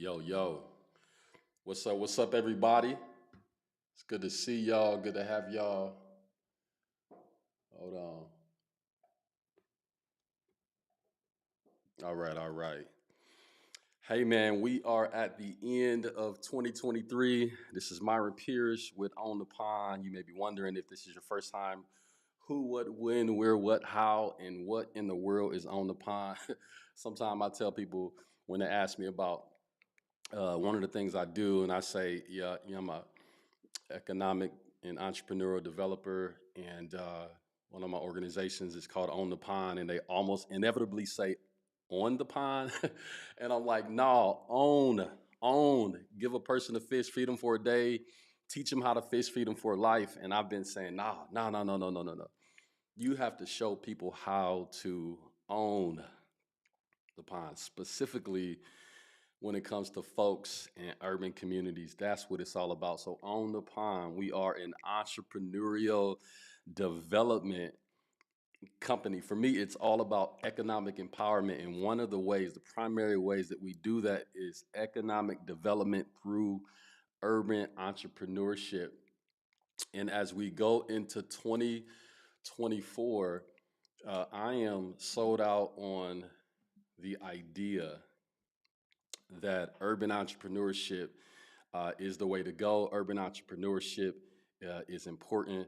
Yo, yo. What's up? What's up, everybody? It's good to see y'all. Good to have y'all. Hold on. All right, all right. Hey, man, we are at the end of 2023. This is Myron Pierce with On the Pond. You may be wondering if this is your first time. Who, what, when, where, what, how, and what in the world is On the Pond? Sometimes I tell people when they ask me about one of the things I do, and I say, yeah, I'm a economic and entrepreneurial developer, and one of my organizations is called On the Pond, and they almost inevitably say on the pond, and I'm like, no, own. Give a person a fish, feed them for a day, teach them how to fish, feed them for life. And I've been saying, nah, no, no, no, no, no, no, no. You have to show people how to own the pond, specifically when it comes to folks in urban communities. That's what it's all about. So on the pond, we are an entrepreneurial development company. For me, it's all about economic empowerment. And one of the ways, the primary ways that we do that is economic development through urban entrepreneurship. And as we go into 2024, I am sold out on the idea that urban entrepreneurship is the way to go. Urban entrepreneurship is important.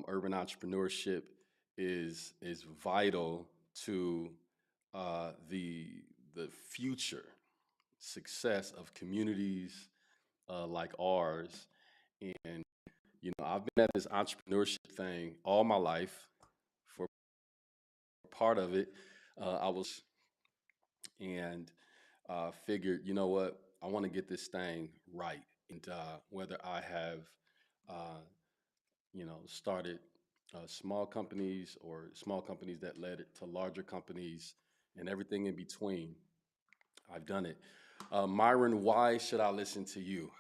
Urban entrepreneurship is vital to the future success of communities like ours. And I've been at this entrepreneurship thing all my life. For part of it, I was and figured, you know what, I want to get this thing right. And whether I have, uh, started small companies or small companies that led it to larger companies and everything in between, I've done it. Myron, why should I listen to you?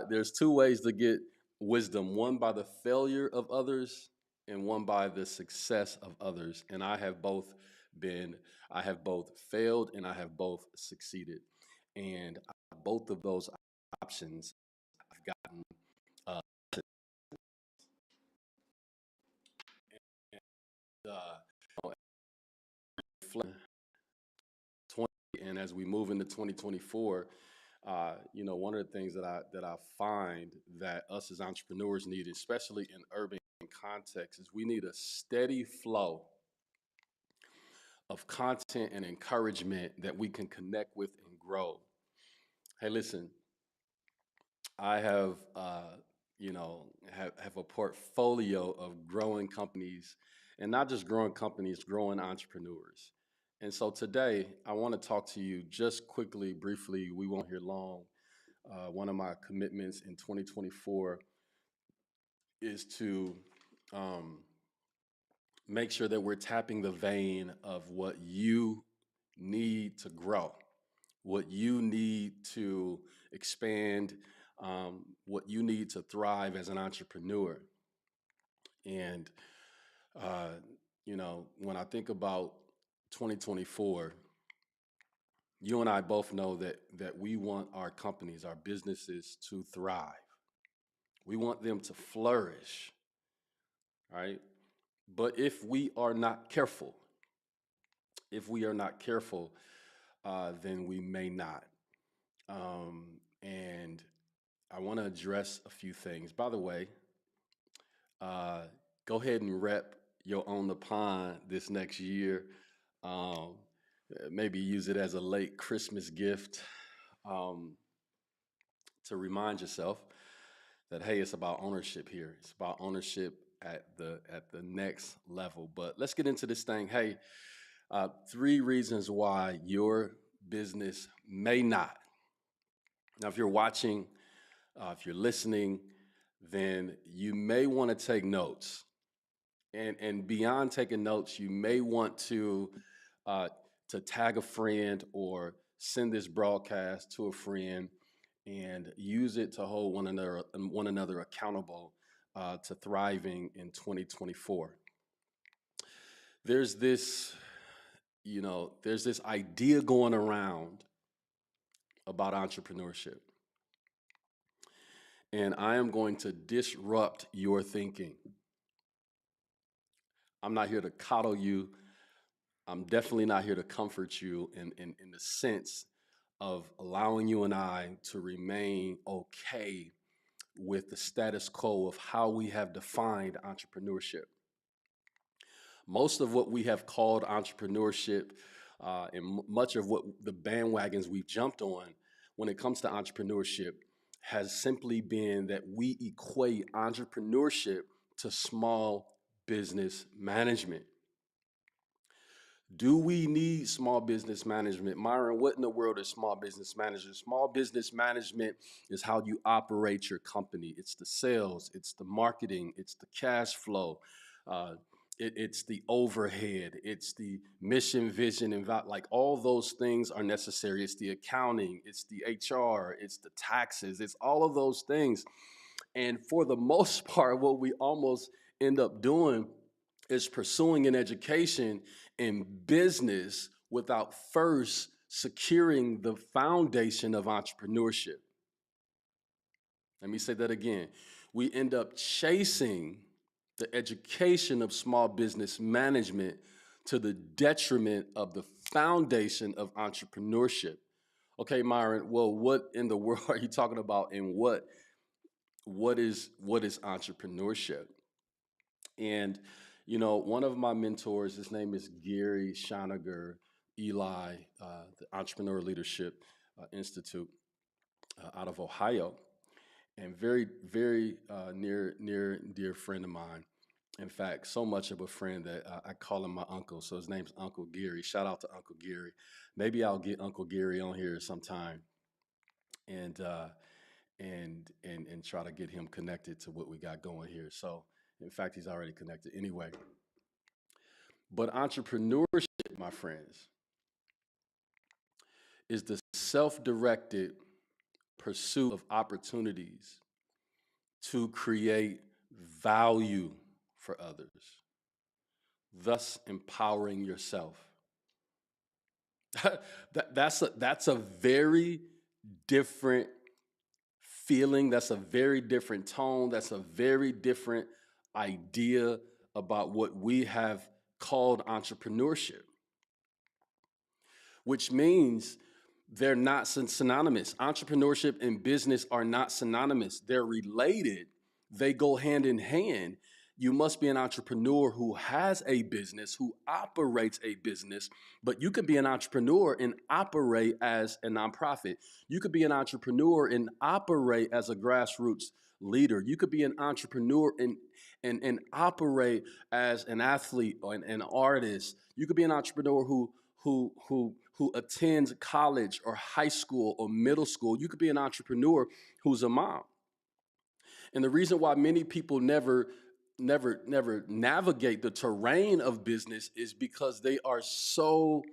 There's two ways to get wisdom, one by the failure of others and one by the success of others. And been, I have both failed and I have both succeeded. And both of those options I've gotten uh, uh, 20, and as we move into 2024, one of the things that I find that us as entrepreneurs need, especially in urban context, is we need a steady flow of content and encouragement that we can connect with and grow. Hey, listen, I have have a portfolio of growing companies, and not just growing companies, growing entrepreneurs. And so today, I want to talk to you just quickly, briefly. We won't hear long. One of my commitments in 2024 is to um, make sure that we're tapping the vein of what you need to grow, what you need to expand, what you need to thrive as an entrepreneur. And, when I think about 2024, you and I both know that we want our companies, our businesses to thrive. We want them to flourish, right? But if we are not careful, then we may not. And I want to address a few things. By the way, uh, go ahead and rep your On the Pond this next year. Um, Maybe use it as a late Christmas gift um, to remind yourself that, hey, it's about ownership here. It's about ownership at the next level. But let's get into this thing. Hey, three reasons why your business may not. Now, if you're watching, if you're listening, then you may want to take notes. And beyond taking notes, you may want uh, to tag a friend or send this broadcast to a friend and use it to hold one another accountable to thriving in 2024. There's this, there's this idea going around about entrepreneurship. And I am going to disrupt your thinking. I'm not here to coddle you. I'm definitely not here to comfort you in the sense of allowing you and I to remain okay with the status quo of how we have defined entrepreneurship. Most of what we have called entrepreneurship and much of what the bandwagons we've jumped on when it comes to entrepreneurship has simply been that we equate entrepreneurship to small business management. Do we need small business management? Myron, what in the world is small business management? Small business management is how you operate your company. It's the sales, it's the marketing, it's the cash flow, uh, it's the overhead, it's the mission, vision, and like all those things are necessary. It's the accounting, it's the HR, it's the taxes, it's all of those things. And for the most part, what we almost end up doing is pursuing an education in business without first securing the foundation of entrepreneurship. Let me say that again. We end up chasing the education of small business management to the detriment of the foundation of entrepreneurship. Okay, Myron, well, what in the world are you talking about and what is entrepreneurship? And one of my mentors, his name is Gary Shoniger, Eli, the Entrepreneur Leadership Institute out of Ohio, and very, very near dear friend of mine. In fact, so much of a friend that I call him my uncle. So his name's Uncle Gary. Shout out to Uncle Gary. Maybe I'll get Uncle Gary on here sometime and and try to get him connected to what we got going here. So, in fact, he's already connected anyway. But entrepreneurship, my friends, is the self-directed pursuit of opportunities to create value for others, thus empowering yourself. That's a very different feeling. That's a very different tone. That's a very different idea about what we have called entrepreneurship, which means they're not synonymous. Entrepreneurship and business are not synonymous. They're related. They go hand in hand. You must be an entrepreneur who has a business, who operates a business, but you could be an entrepreneur and operate as a nonprofit. You could be an entrepreneur and operate as a grassroots leader. You could be an entrepreneur and operate as an athlete or an artist. You could be an entrepreneur who attends college or high school or middle school. You could be an entrepreneur who's a mom. And the reason why many people never navigate the terrain of business is because they are so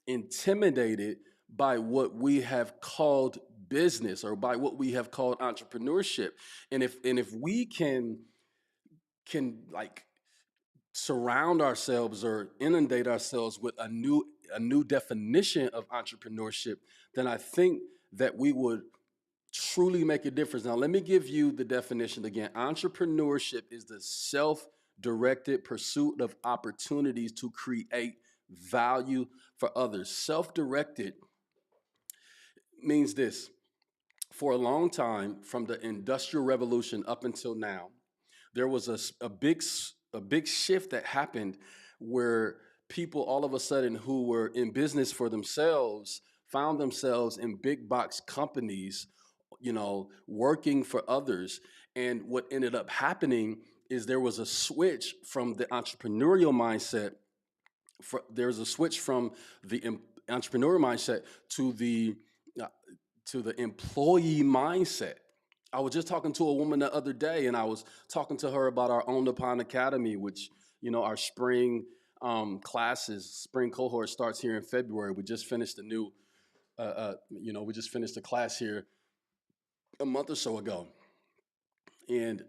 intimidated by what we have called business or by what we have called entrepreneurship. And if we can like surround ourselves or inundate ourselves with a new definition of entrepreneurship, then I think that we would truly make a difference. Now, let me give you the definition again. Entrepreneurship is the self-directed pursuit of opportunities to create value for others. Self-directed means this. For a long time, from the Industrial Revolution up until now, there was a big shift that happened where people all of a sudden who were in business for themselves found themselves in big box companies, working for others. And what ended up happening is there was a switch from the entrepreneurial mindset. There's a switch from the entrepreneurial mindset to uh, the employee mindset. I was just talking to a woman the other day, and I was talking to her about our OTP Academy, which our spring spring cohort starts here in February. We just finished we just finished a class here a month or so ago, and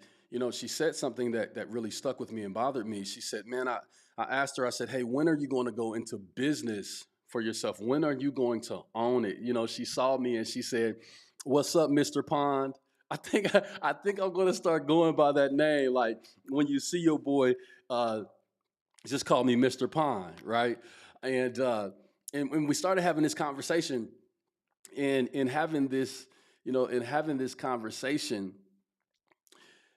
she said something that really stuck with me and bothered me. She said, "Man, I asked her. I said, hey, when are you going to go into business for yourself? When are you going to own it? You know, she saw me and she said, "What's up, Mr. Pond?" I think I'm going to start going by that name. Like when you see your boy, uh, just call me Mr. Pond, right? And when we started having this conversation, and in having this, in having this conversation,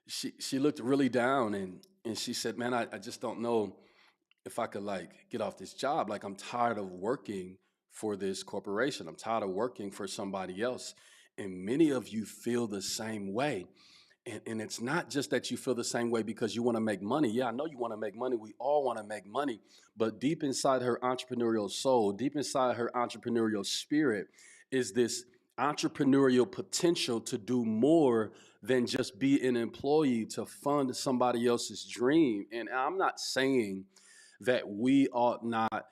she looked really down and she said, "Man, I just don't know if I could like get off this job. Like I'm tired of working for this corporation. I'm tired of working for somebody else." And many of you feel the same way. And it's not just that you feel the same way because you want to make money. Yeah, I know you want to make money. We all want to make money. But deep inside her entrepreneurial soul, deep inside her entrepreneurial spirit is this entrepreneurial potential to do more than just be an employee to fund somebody else's dream. And I'm not saying that we ought not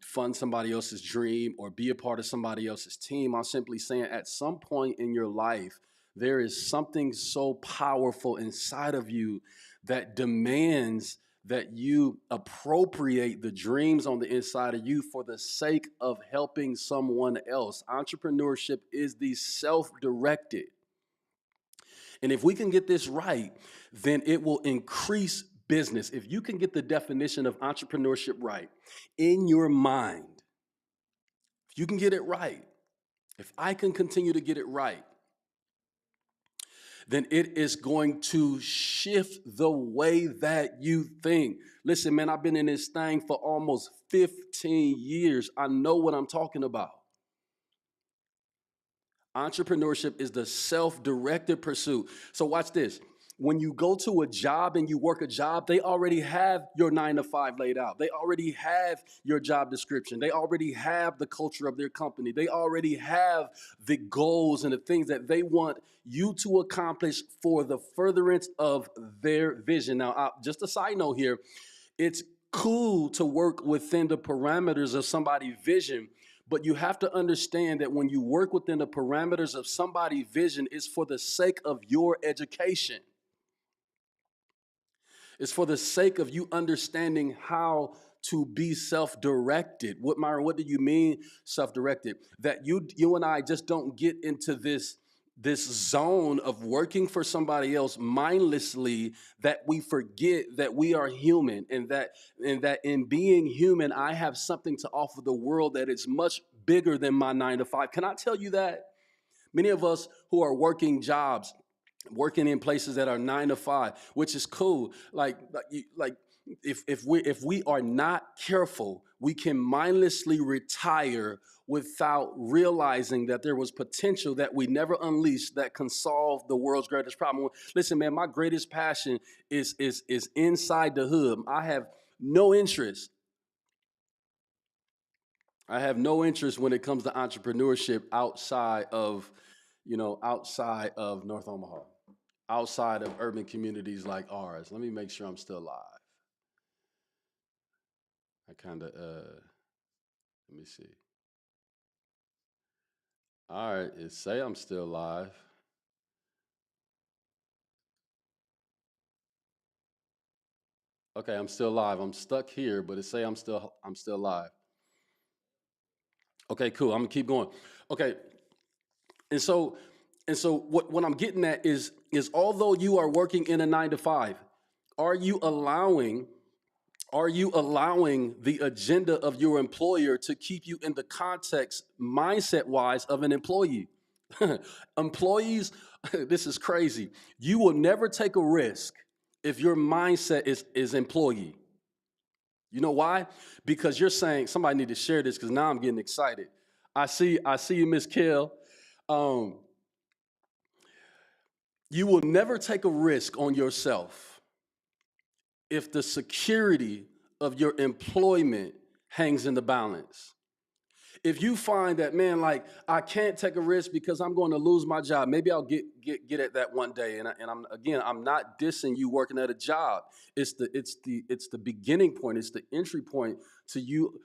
fund somebody else's dream or be a part of somebody else's team. I'm simply saying at some point in your life, there is something so powerful inside of you that demands that you appropriate the dreams on the inside of you for the sake of helping someone else. Entrepreneurship is the self-directed. And if we can get this right, then it will increase business. If you can get the definition of entrepreneurship right in your mind, if you can get it right, if I can continue to get it right, then it is going to shift the way that you think. Listen, man, I've been in this thing for almost 15 years. I know what I'm talking about. Entrepreneurship is the self-directed pursuit. So watch this. When you go to a job and you work a job, they already have your 9 to 5 laid out. They already have your job description. They already have the culture of their company. They already have the goals and the things that they want you to accomplish for the furtherance of their vision. Now, just a side note here, it's cool to work within the parameters of somebody's vision, but you have to understand that when you work within the parameters of somebody's vision, it's for the sake of your education. It's for the sake of you understanding how to be self-directed. Myron, what do you mean self-directed? That you and I just don't get into this zone of working for somebody else mindlessly, that we forget that we are human, and that in being human, I have something to offer the world that is much bigger than my 9 to 5. Can I tell you that? Many of us who are working jobs, working in places that are 9 to 5, which is cool. Like if we are not careful, we can mindlessly retire without realizing that there was potential that we never unleashed that can solve the world's greatest problem. Listen, man, my greatest passion is inside the hood. I have no interest when it comes to entrepreneurship outside of North Omaha, outside of urban communities like ours. Let me make sure I'm still live. Let me see. All right, it say I'm still live. Okay, I'm still live. I'm stuck here, but it say I'm still live. Okay, cool. I'm gonna keep going. Okay, and so what I'm getting at is although you are working in a 9 to 5, are you allowing the agenda of your employer to keep you in the context, mindset-wise, of an employee? Employees, this is crazy. You will never take a risk if your mindset is employee. You know why? Because you're saying, somebody need to share this because now I'm getting excited. I see you, Miss Kill. You will never take a risk on yourself if the security of your employment hangs in the balance. If you find that, man, like, I can't take a risk because I'm going to lose my job, maybe I'll get at that one day. And I'm not dissing you working at a job. It's the beginning point. It's the entry point to you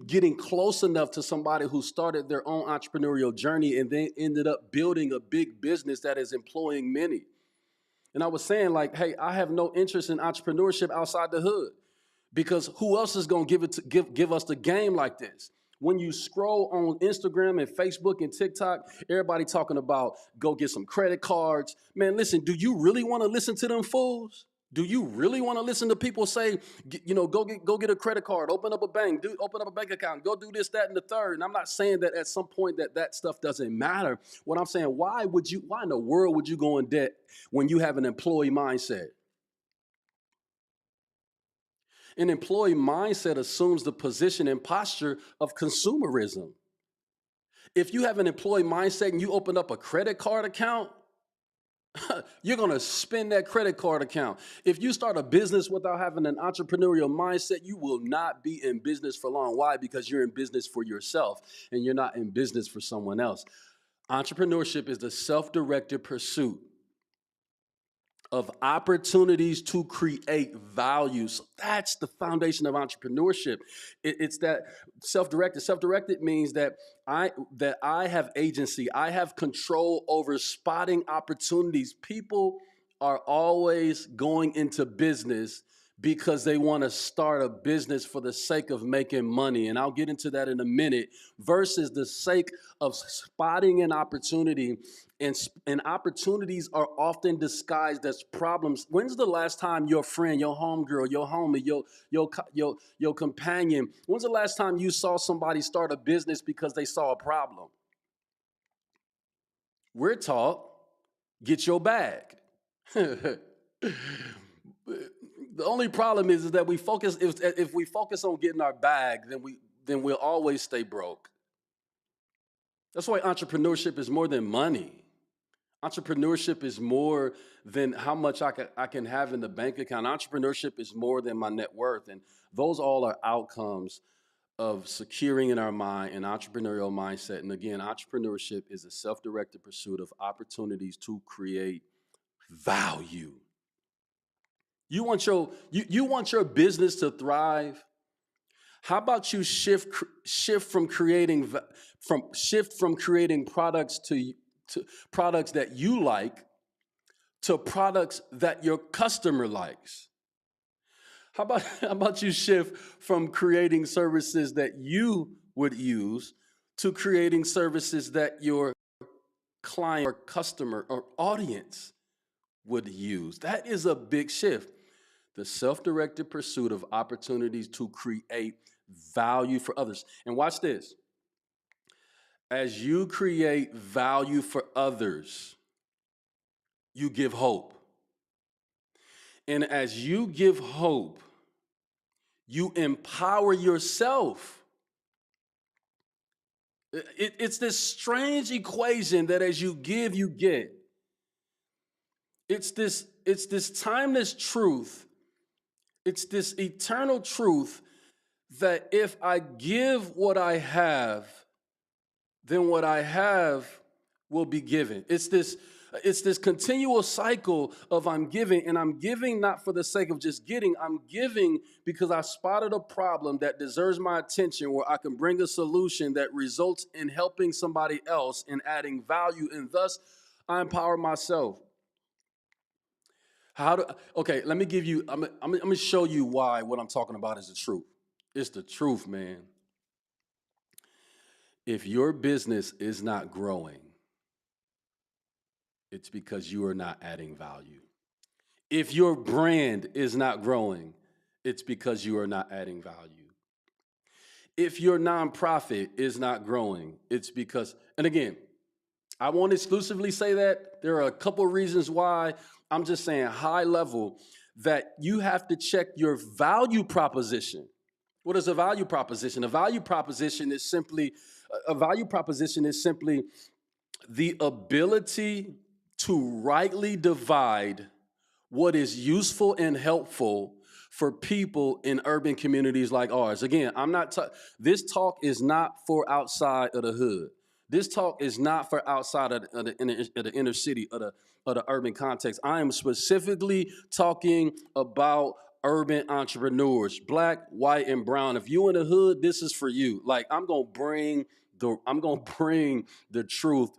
getting close enough to somebody who started their own entrepreneurial journey and then ended up building a big business that is employing many. And I was saying, like, hey, I have no interest in entrepreneurship outside the hood, because who else is going to give us the game like this? When you scroll on Instagram and Facebook and TikTok, everybody talking about go get some credit cards. Man, listen, do you really want to listen to them fools? Do you really want to listen to people say, go get a credit card, open up a bank, open up a bank account, go do this, that, and the third? And I'm not saying that at some point that stuff doesn't matter. What I'm saying, why in the world would you go in debt when you have an employee mindset? An employee mindset assumes the position and posture of consumerism. If you have an employee mindset and you open up a credit card account, you're going to spend that credit card account. If you start a business without having an entrepreneurial mindset, you will not be in business for long. Why? Because you're in business for yourself and you're not in business for someone else. Entrepreneurship is the self-directed pursuit of opportunities to create value. So that's the foundation of entrepreneurship. It's that self-directed. Self-directed means that I have agency. I have control over spotting opportunities. People are always going into business because they want to start a business for the sake of making money. And I'll get into that in a minute, versus the sake of spotting an opportunity. And opportunities are often disguised as problems. When's the last time your friend, your homegirl, your homie, your companion, when's the last time you saw somebody start a business because they saw a problem? We're taught, get your bag. The only problem is that we focus, if we focus on getting our bag, then we'll always stay broke. That's why entrepreneurship is more than money. Entrepreneurship is more than how much I can have in the bank account. Entrepreneurship is more than my net worth. And those all are outcomes of securing in our mind an entrepreneurial mindset. And again, entrepreneurship is a self-directed pursuit of opportunities to create value. You want your business to thrive? How about you shift from creating products to products that you like to products that your customer likes? How about you shift from creating services that you would use to creating services that your client or customer or audience would use? That is a big shift. The self-directed pursuit of opportunities to create value for others. And watch this. As you create value for others, you give hope. And as you give hope, you empower yourself. It's this strange equation that as you give, you get. It's this timeless truth. It's this eternal truth that if I give what I have, then what I have will be given. It's this continual cycle of I'm giving, and I'm giving not for the sake of just getting. I'm giving because I spotted a problem that deserves my attention, where I can bring a solution that results in helping somebody else and adding value, and thus I empower myself. Okay, let me give you, I'm going to show you why what I'm talking about is the truth. It's the truth, man. If your business is not growing, it's because you are not adding value. If your brand is not growing, it's because you are not adding value. If your nonprofit is not growing, it's because, and again, I won't exclusively say that. There are a couple reasons why. I'm just saying high level that you have to check your value proposition. What is a value proposition? A value proposition is simply the ability to rightly divide what is useful and helpful for people in urban communities like ours. Again, this talk is not for outside of the hood. This talk is not for outside of the inner city of the urban context. I am specifically talking about urban entrepreneurs, black, white, and brown. If you in the hood, this is for you. Like I'm gonna bring the truth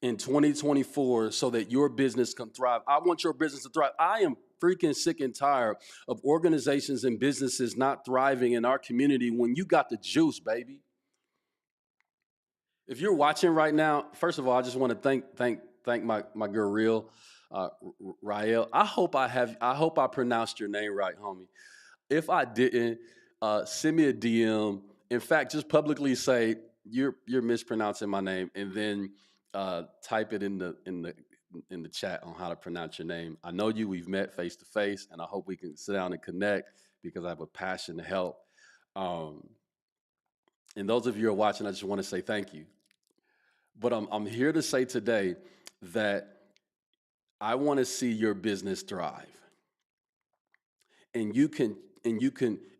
in 2024 so that your business can thrive. I want your business to thrive. I am freaking sick and tired of organizations and businesses not thriving in our community when you got the juice, baby. If you're watching right now, first of all, I just want to thank my girl Real, Rael. I hope I pronounced your name right, homie. If I didn't, send me a DM. In fact, just publicly say you're mispronouncing my name, and then type it in the chat on how to pronounce your name. I know you. We've met face to face, and I hope we can sit down and connect because I have a passion to help. Um, and those of you who are watching, I just want to say thank you. But I'm here to say today that I want to see your business thrive. And you can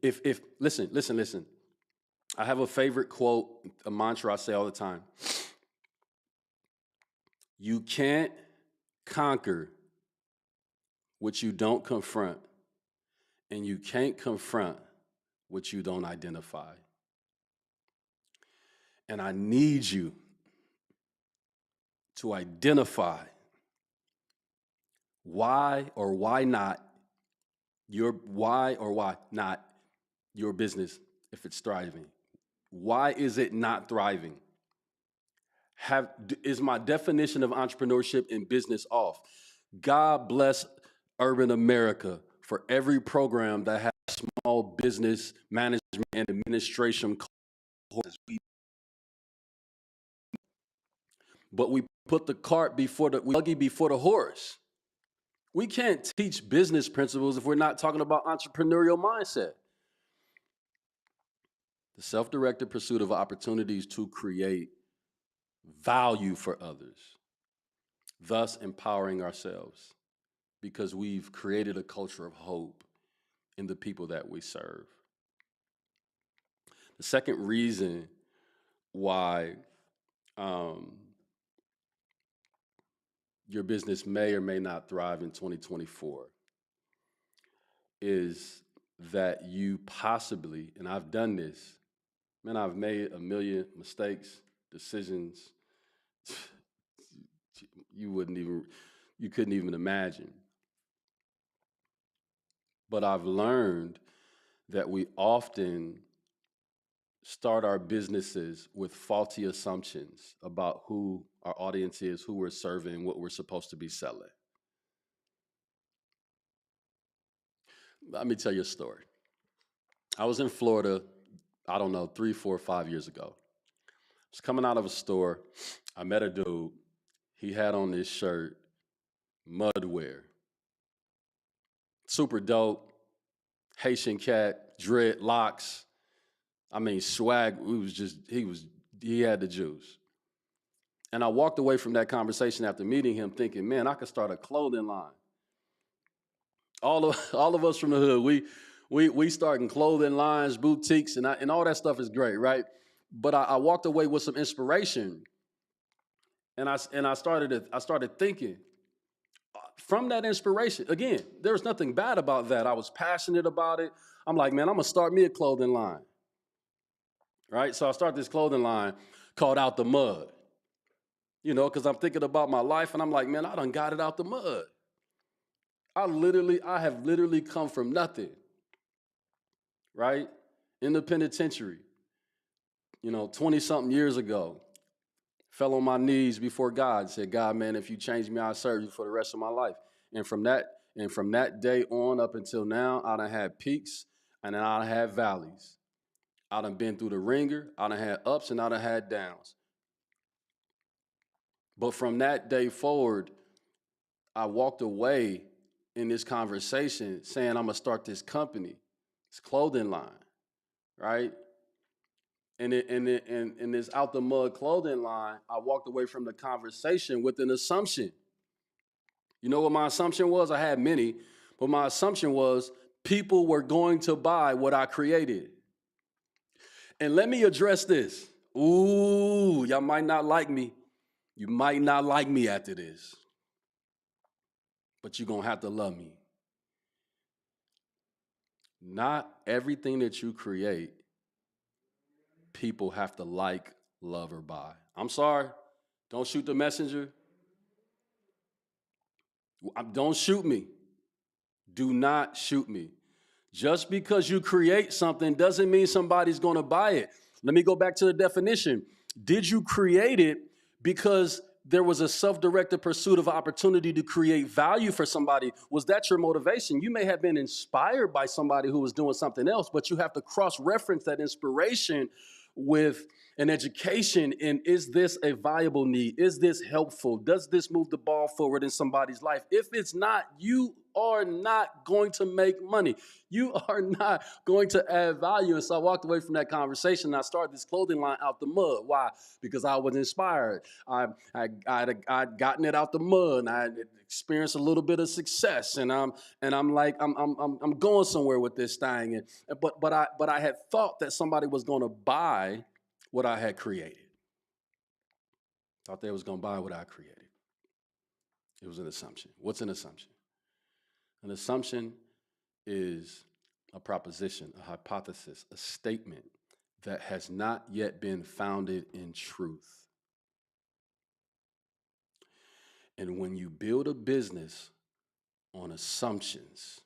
if listen. I have a favorite quote, a mantra I say all the time. You can't conquer what you don't confront, and you can't confront what you don't identify. And I need you to identify why or why not your business if it's thriving. Why is it not thriving? Is my definition of entrepreneurship and business off? God bless urban America for every program that has small business management and administration courses. But we put the cart before the buggy before the horse. We can't teach business principles if we're not talking about entrepreneurial mindset. The self-directed pursuit of opportunities to create value for others, thus empowering ourselves because we've created a culture of hope in the people that we serve. The second reason why your business may or may not thrive in 2024 is that you possibly, and I've done this, man, I've made a million mistakes, decisions you couldn't even imagine. But I've learned that we often start our businesses with faulty assumptions about who our audience is, who we're serving, what we're supposed to be selling. Let me tell you a story. I was in Florida, I don't know, 3, 4, 5 years ago. I was coming out of a store. I met a dude. He had on this shirt, Mudwear. Super dope, Haitian cat, dreadlocks. I mean, swag. He had the juice. And I walked away from that conversation after meeting him thinking, man, I could start a clothing line. All of us from the hood, we starting clothing lines, boutiques, and all that stuff is great, right? But I walked away with some inspiration, and I started thinking from that inspiration. Again, there was nothing bad about that. I was passionate about it. I'm like, man, I'm gonna start me a clothing line, right? So I start this clothing line called Out the Mud, because I'm thinking about my life, and I'm like, man, I done got it out the mud. I have literally come from nothing, right? In the penitentiary, 20-something years ago, fell on my knees before God and said, God, man, if you change me, I'll serve you for the rest of my life. And from that day on up until now, I done had peaks and then I done had valleys. I done been through the ringer, I done had ups and I done had downs. But from that day forward, I walked away in this conversation saying, I'm gonna start this company, this clothing line, right? And in this Out the Mud clothing line, I walked away from the conversation with an assumption. You know what my assumption was? I had many, but my assumption was people were going to buy what I created. And let me address this. Ooh, y'all might not like me. You might not like me after this, but you're gonna have to love me. Not everything that you create, people have to like, love, or buy. I'm sorry. Don't shoot the messenger. Don't shoot me. Do not shoot me. Just because you create something doesn't mean somebody's going to buy it. Let me go back to the definition. Did you create it because there was a self-directed pursuit of opportunity to create value for somebody? Was that your motivation? You may have been inspired by somebody who was doing something else, but you have to cross-reference that inspiration with an education in, is this a viable need? Is this helpful? Does this move the ball forward in somebody's life? If it's not, you are not going to make money. You are not going to add value. And so I walked away from that conversation and I started this clothing line out the mud. Why? Because I was inspired. I'd gotten it out the mud and I experienced a little bit of success. And I'm like, I'm going somewhere with this thing. But I had thought that somebody was going to buy what I had created. Thought they was going to buy what I created. It was an assumption. What's an assumption? An assumption is a proposition, a hypothesis, a statement that has not yet been founded in truth. And when you build a business on assumptions,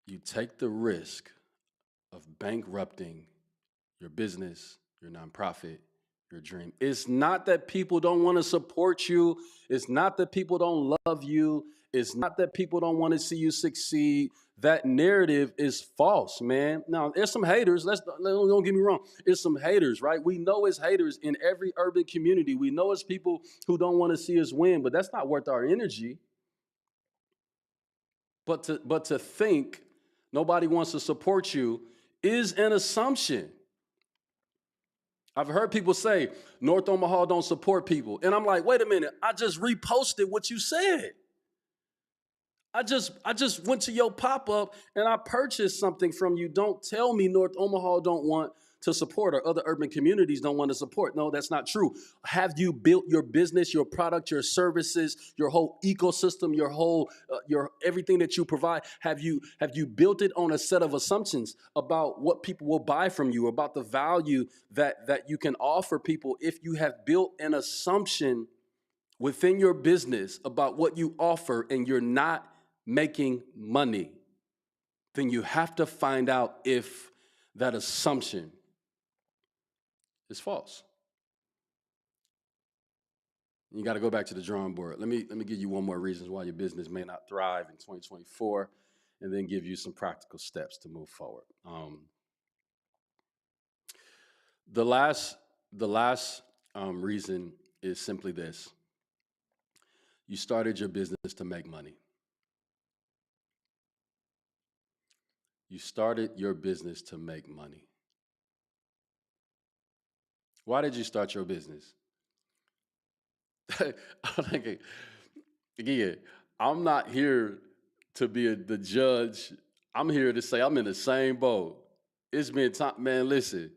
you take the risk of bankrupting your business, your nonprofit, your dream. It's not that people don't want to support you. It's not that people don't love you. It's not that people don't want to see you succeed. That narrative is false, man. Now, there's some haters. Don't get me wrong. It's some haters, right? We know it's haters in every urban community. We know it's people who don't want to see us win, but that's not worth our energy. But to think nobody wants to support you is an assumption. I've heard people say North Omaha don't support people. And I'm like, wait a minute, I just reposted what you said. I just went to your pop-up and I purchased something from you. Don't tell me North Omaha don't want to support or other urban communities don't want to support. No, that's not true. Have you built your business, your product, your services, your whole ecosystem, your everything that you provide? Have you built it on a set of assumptions about what people will buy from you, about the value that you can offer people? If you have built an assumption within your business about what you offer and you're not making money, then you have to find out if that assumption is false. You got to go back to the drawing board. Let me give you one more reasons why your business may not thrive in 2024, and then give you some practical steps to move forward. The last reason is simply this: you started your business to make money. You started your business to make money. Why did you start your business? I'm thinking, again, I'm not here to be the judge. I'm here to say I'm in the same boat. It's been time, man, listen,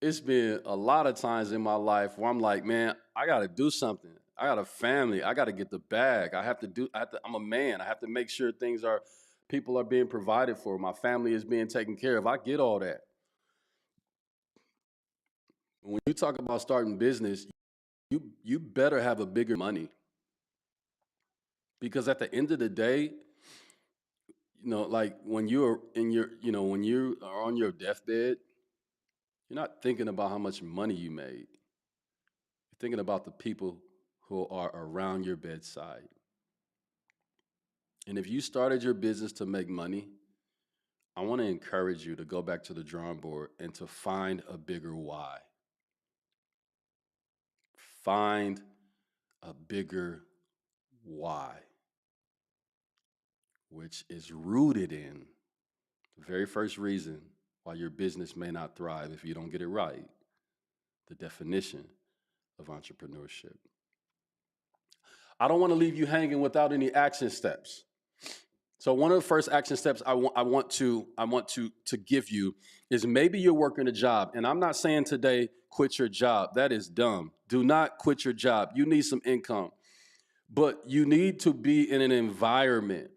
it's been a lot of times in my life where I'm like, man, I got to do something. I got a family. I got to get the bag. I'm a man. I have to make sure people are being provided for. My family is being taken care of. I get all that. When you talk about starting business, you better have a bigger money. Because at the end of the day, like when you're when you are on your deathbed, you're not thinking about how much money you made. You're thinking about the people who are around your bedside. And if you started your business to make money, I want to encourage you to go back to the drawing board and to find a bigger why. Find a bigger why, which is rooted in the very first reason why your business may not thrive if you don't get it right: the definition of entrepreneurship. I don't want to leave you hanging without any action steps. So one of the first action steps I want to give you is, maybe you're working a job, and I'm not saying today quit your job. That is dumb. Do not quit your job. You need some income, but you need to be in an environment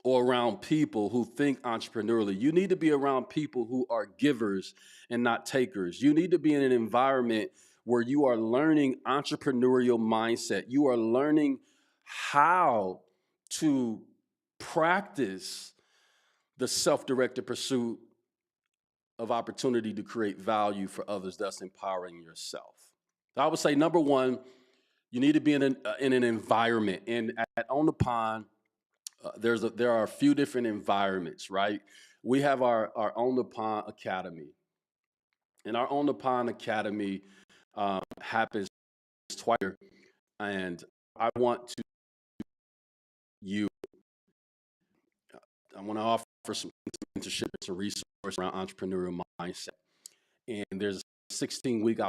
or around people who think entrepreneurially. You need to be around people who are givers and not takers. You need to be in an environment where you are learning entrepreneurial mindset. You are learning how to practice the self-directed pursuit of opportunity to create value for others, thus empowering yourself. So I would say number one, you need to be in an environment. And at On the Pond, there are a few different environments, right? We have our On the Pond Academy. And our On the Pond Academy happens twice a year. And I want to you I want to offer some mentorship and some resources around entrepreneurial mindset. And there's a 16-week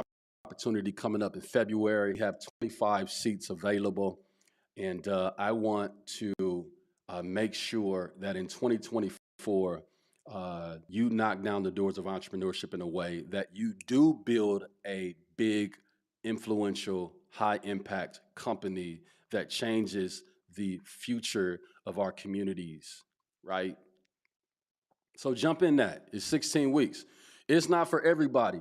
opportunity coming up in February. We have 25 seats available. And I want to make sure that in 2024, you knock down the doors of entrepreneurship in a way that you do build a big, influential, high impact company that changes the future of our communities, right? So jump in that. It's 16 weeks. It's not for everybody.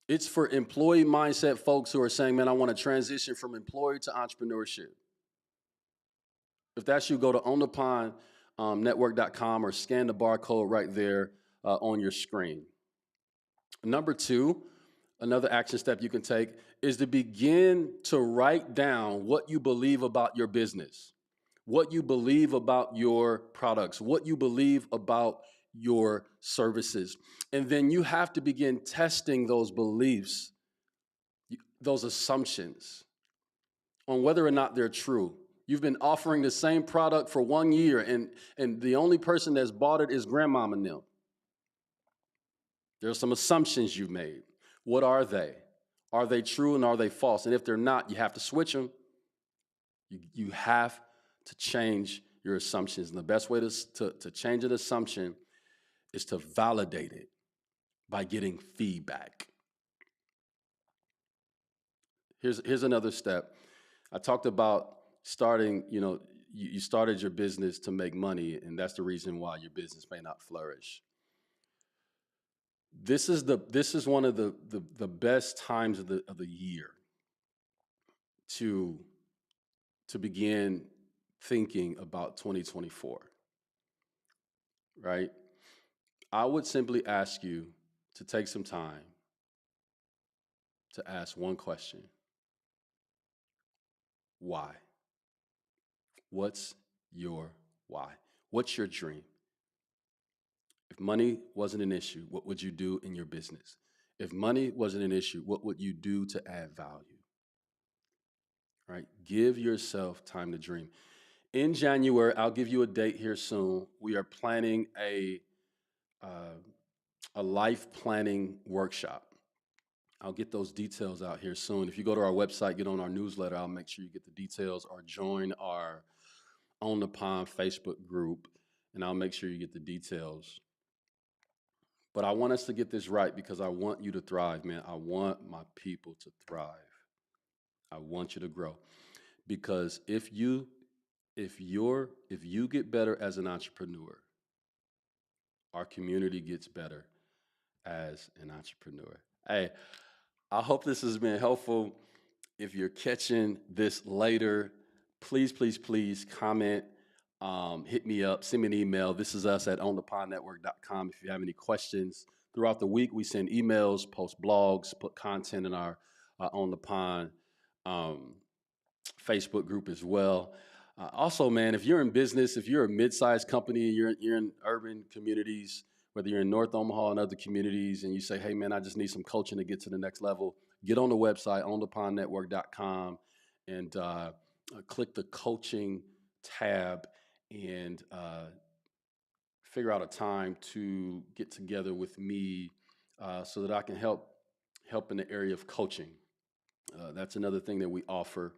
It's for employee mindset folks who are saying, man, I want to transition from employee to entrepreneurship. If that's you, go to onthepondnetwork.com or scan the barcode right there on your screen. Number two, another action step you can take is to begin to write down what you believe about your business, what you believe about your products, what you believe about your services. And then you have to begin testing those beliefs, those assumptions on whether or not they're true. You've been offering the same product for 1 year, and the only person that's bought it is grandmama and them. There are some assumptions you've made. What are they? Are they true and are they false? And if they're not, you have to switch them. You have to change your assumptions. And the best way to change an assumption is to validate it by getting feedback. Here's another step. I talked about starting, you started your business to make money, and that's the reason why your business may not flourish. This is one of the best times of the year to begin thinking about 2024, right? I would simply ask you to take some time to ask one question. Why? What's your why? What's your dream? If money wasn't an issue, what would you do in your business? If money wasn't an issue, what would you do to add value? Right? Give yourself time to dream. In January, I'll give you a date here soon. We are planning a life planning workshop. I'll get those details out here soon. If you go to our website, get on our newsletter, I'll make sure you get the details, or join our On the Pond Facebook group, and I'll make sure you get the details. But I want us to get this right because I want you to thrive, man. I want my people to thrive. I want you to grow. Because if you get better as an entrepreneur, our community gets better as an entrepreneur. Hey, I hope this has been helpful. If you're catching this later, please comment, hit me up, send me an email. This is us at onthepondnetwork.com. If you have any questions throughout the week, we send emails, post blogs, put content in our On the Pond Facebook group as well. Also, man, if you're in business, if you're a mid-sized company, you're in urban communities, whether you're in North Omaha and other communities, and you say, hey, man, I just need some coaching to get to the next level, get on the website, onthepondnetwork.com, and click the coaching tab and figure out a time to get together with me so that I can help in the area of coaching. That's another thing that we offer.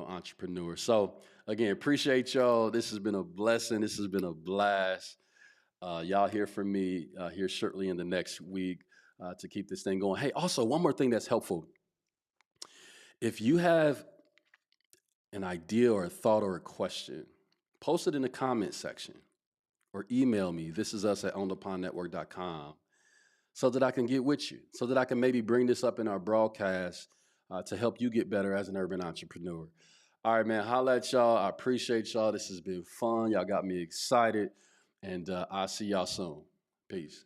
Entrepreneurs. So again, appreciate y'all. This has been a blessing. This has been a blast. Y'all hear from me here shortly in the next week to keep this thing going. Hey, also one more thing that's helpful. If you have an idea or a thought or a question, post it in the comment section or email me. This is us at onthepondnetwork.com so that I can get with you, so that I can maybe bring this up in our broadcast to help you get better as an urban entrepreneur. All right, man, holla at y'all. I appreciate y'all. This has been fun. Y'all got me excited. And I'll see y'all soon. Peace.